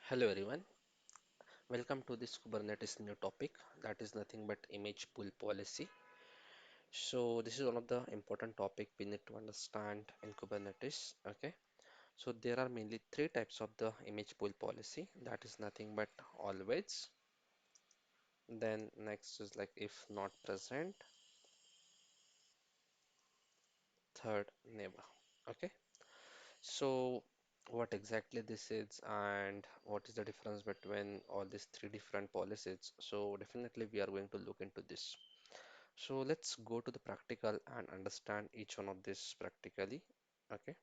Hello everyone, welcome to this Kubernetes new topic that is nothing but image pull policy. So this is one of the important topic we need to understand in Kubernetes. Okay, so there are mainly three types of the image pull policy that is nothing but always. Then next is like if not present, third never. Okay, so what exactly this is and what is the difference between all these three different policies? So definitely we are going to look into this. So let's go to the practical and understand each one of this practically. Okay.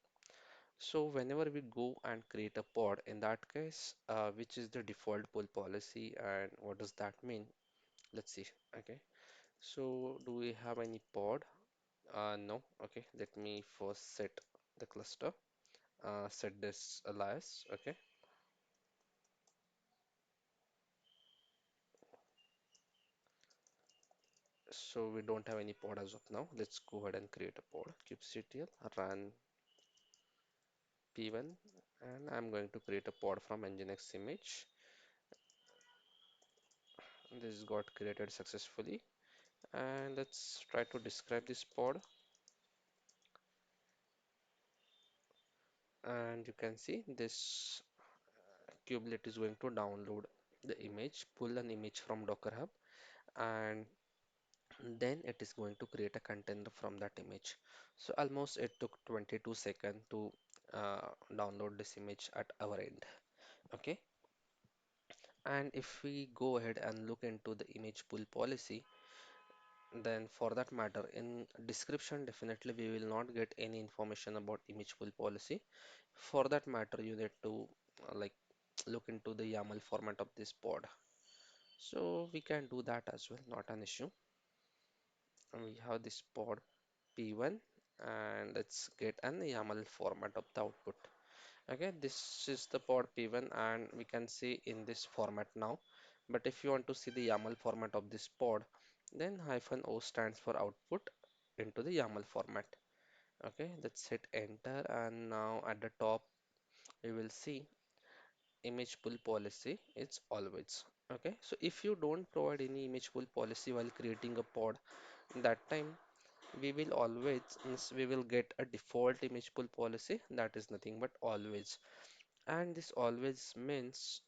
So whenever we go and create a pod, in that case, which is the default pull policy and what does that mean? Let's see. Okay. So do we have any pod? No. Okay. Let me first set the cluster. Set this alias. Okay. So we don't have any pod as of now. Let's go ahead and create a pod. kubectl run p1 and I'm going to create a pod from nginx image. This got created successfully, and let's try to describe this pod. And you can see this kubelet is going to download the image, pull an image from Docker Hub, and then it is going to create a container from that image. So almost it took 22 seconds to download this image at our end. Okay, and if we go ahead and look into the image pull policy, then for that matter in description definitely we will not get any information about image pull policy. For that matter you need to like look into the YAML format of this pod, so we can do that as well, not an issue. And we have this pod p1 and let's get an YAML format of the output. Okay, this is the pod p1 and we can see in this format now, but if you want to see the YAML format of this pod, then -o stands for output into the YAML format. Okay, let's hit enter and now at the top we will see image pull policy. It's always okay. So if you don't provide any image pull policy while creating a pod, that time we will always means we will get a default image pull policy that is nothing but always, and this always means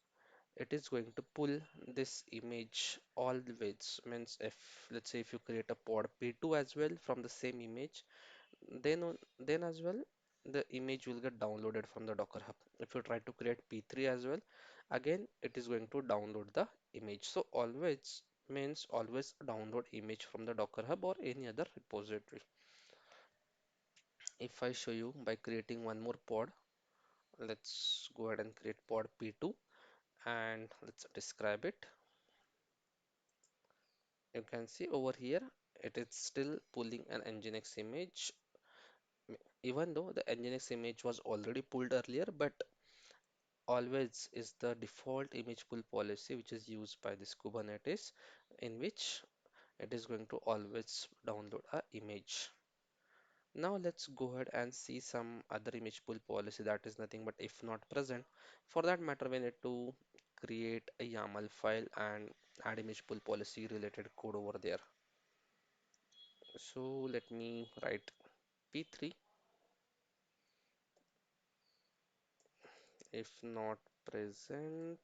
it is going to pull this image always. Means if let's say if you create a pod p2 as well from the same image, then as well the image will get downloaded from the Docker Hub. If you try to create p3 as well, again it is going to download the image. So always means always download image from the Docker Hub or any other repository. If I show you by creating one more pod, let's go ahead and create pod p2 and let's describe it. You can see over here it is still pulling an nginx image, even though the nginx image was already pulled earlier, but always is the default image pull policy which is used by this Kubernetes, in which it is going to always download a image. Now let's go ahead and see some other image pull policy that is nothing but if not present. For that matter, we need to create a YAML file and add image pull policy related code over there. So let me write p3 if not present.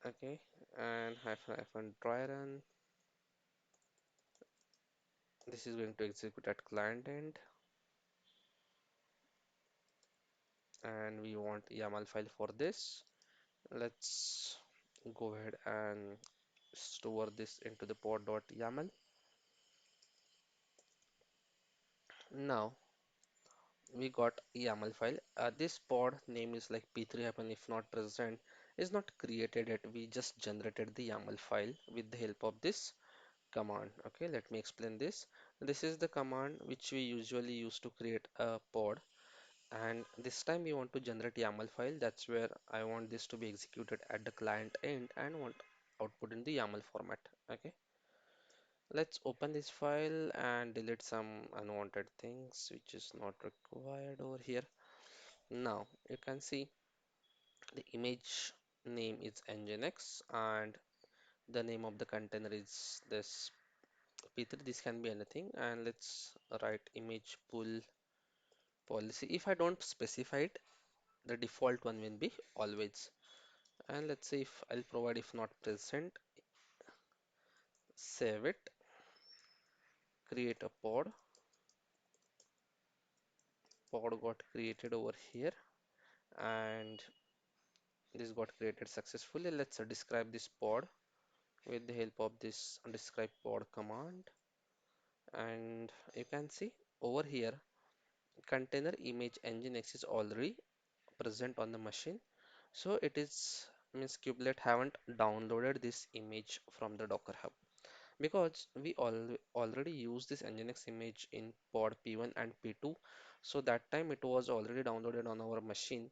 Okay, and hyphen try run. This is going to execute at client end, and we want YAML file for this. Let's go ahead and store this into the pod.yaml. Now we got YAML file. This pod name is like p3 happen if not present is not created yet. We just generated the YAML file with the help of this command. Okay, let me explain this. This is the command which we usually use to create a pod, and this time we want to generate YAML file. That's where I want this to be executed at the client end and want output in the YAML format. Okay, let's open this file and delete some unwanted things which is not required over here. Now you can see The image name is nginx and the name of the container is this p3. This can be anything, and let's write image pull policy. If I don't specify it, the default one will be always. And let's say if I'll provide if not present, save it, create a pod got created over here, and this got created successfully. Let's describe this pod with the help of this describe pod command, and you can see over here container image nginx is already present on the machine. So it is means kubelet haven't downloaded this image from the Docker Hub because we already use this nginx image in pod p1 and p2, so that time it was already downloaded on our machine.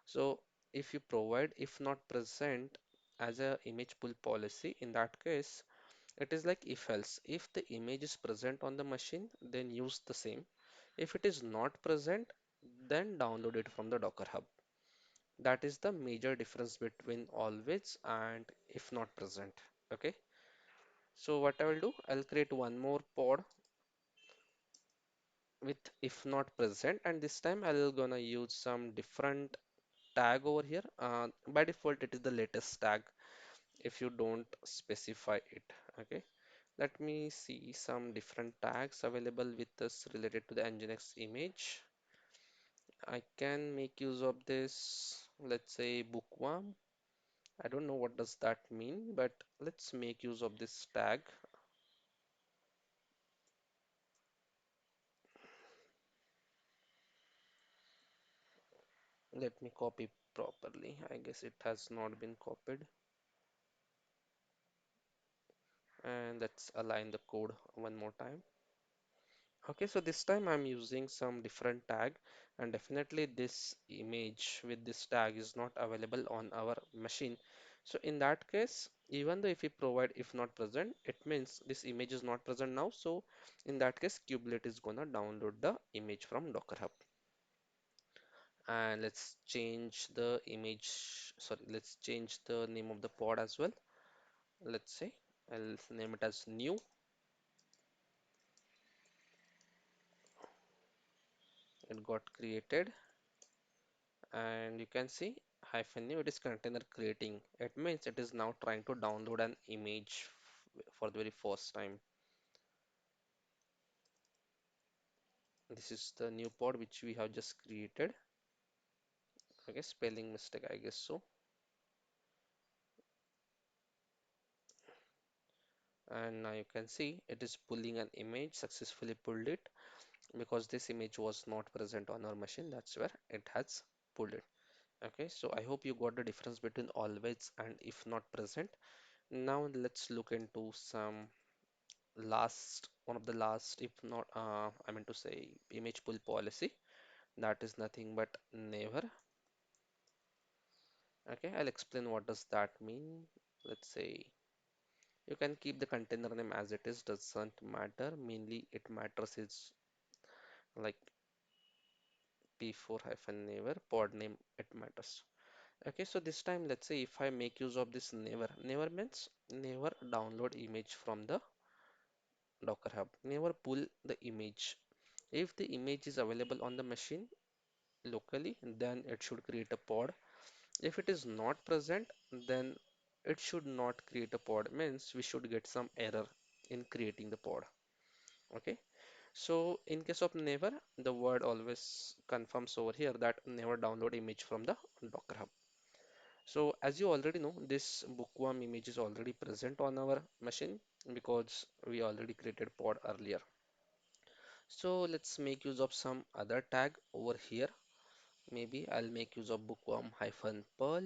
So if you provide if not present as a image pull policy, in that case it is like if else. If the image is present on the machine, then use the same. If it is not present, then download it from the Docker Hub. That is the major difference between always and if not present. Okay. So what I will do, I'll create one more pod with if not present, and this time I'll gonna use some different tag over here. By default, it is the latest tag if you don't specify it. Okay. Let me see some different tags available with us related to the nginx image. I can make use of this, let's say bookworm. I don't know what does that mean, but let's make use of this tag. Let me copy properly. I guess it has not been copied. And let's align the code one more time. Okay, so this time I'm using some different tag, and definitely this image with this tag is not available on our machine. So in that case, even though if we provide if not present, it means this image is not present now. So in that case, kubelet is gonna download the image from Docker Hub. And let's change the image, sorry, let's change the name of the pod as well. Let's say I'll name it as new. It got created, and you can see hyphen new, it is container creating. It means it is now trying to download an image for the very first time. This is the new pod which we have just created. Okay, spelling mistake, I guess so. And now you can see it is pulling an image, successfully pulled it because this image was not present on our machine. That's where it has pulled it. Okay, so I hope you got the difference between always and if not present. Now let's look into some one of the last, if not, I mean to say image pull policy. That is nothing but never. Okay, I'll explain what does that mean. Let's say you can keep the container name as it is, doesn't matter. Mainly it matters is like p4 hyphen never pod name, it matters. Okay, so this time let's say if I make use of this never means never download image from the Docker Hub, never pull the image. If the image is available on the machine locally, then it should create a pod. If it is not present, then it should not create a pod, means we should get some error in creating the pod. Okay, so in case of never, the word always confirms over here that never download image from the Docker Hub. So as you already know, this bookworm image is already present on our machine because we already created pod earlier. So let's make use of some other tag over here. Maybe I'll make use of bookworm hyphen pearl.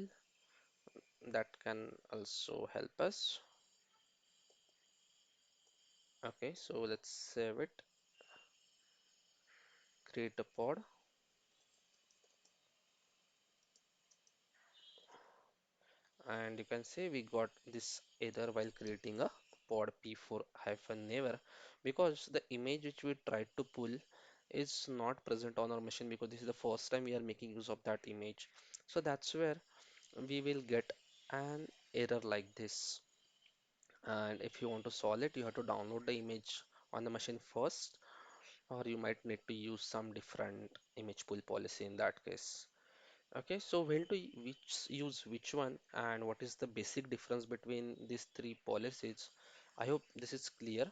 That can also help us. Okay, so let's save it, create a pod, and you can see we got this error while creating a pod p4 hyphen never because the image which we tried to pull is not present on our machine because this is the first time we are making use of that image. So that's where we will get an error like this. And if you want to solve it, you have to download the image on the machine first, or you might need to use some different image pull policy in that case. Okay, so when to use which one and what is the basic difference between these three policies? I hope this is clear.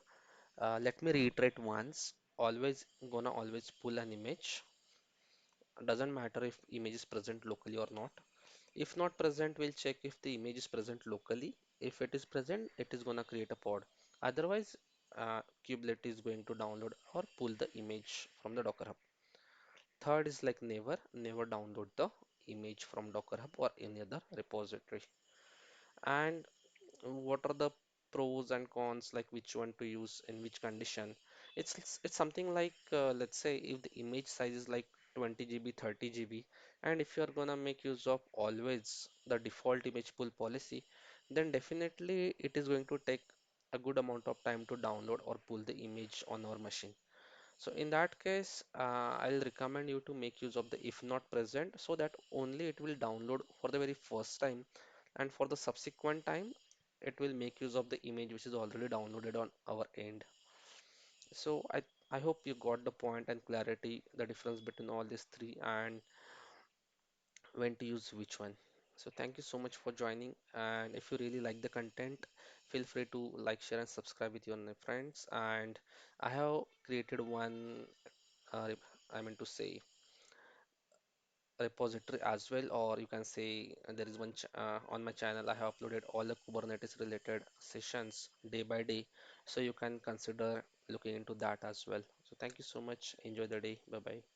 Let me reiterate once. Always pull an image. Doesn't matter if image is present locally or not. If not present, we'll check if the image is present locally. If it is present, it is gonna create a pod. Otherwise, kubelet is going to download or pull the image from the Docker Hub. Third is like never download the image from Docker Hub or any other repository. And what are the pros and cons, like which one to use in which condition? It's something like let's say if the image size is like 20 GB, 30 GB, and if you're gonna make use of always the default image pull policy, then definitely it is going to take a good amount of time to download or pull the image on our machine. So in that case, I'll recommend you to make use of the if not present, so that only it will download for the very first time, and for the subsequent time, it will make use of the image which is already downloaded on our end. So I hope you got the point and clarity, the difference between all these three and when to use which one. So thank you so much for joining. And if you really like the content, feel free to like, share, and subscribe with your friends. And I have created one, I mean to say, repository as well, or you can say there is one ch on my channel. I have uploaded all the Kubernetes related sessions day by day, so you can consider looking into that as well. So thank you so much. Enjoy the day. Bye bye.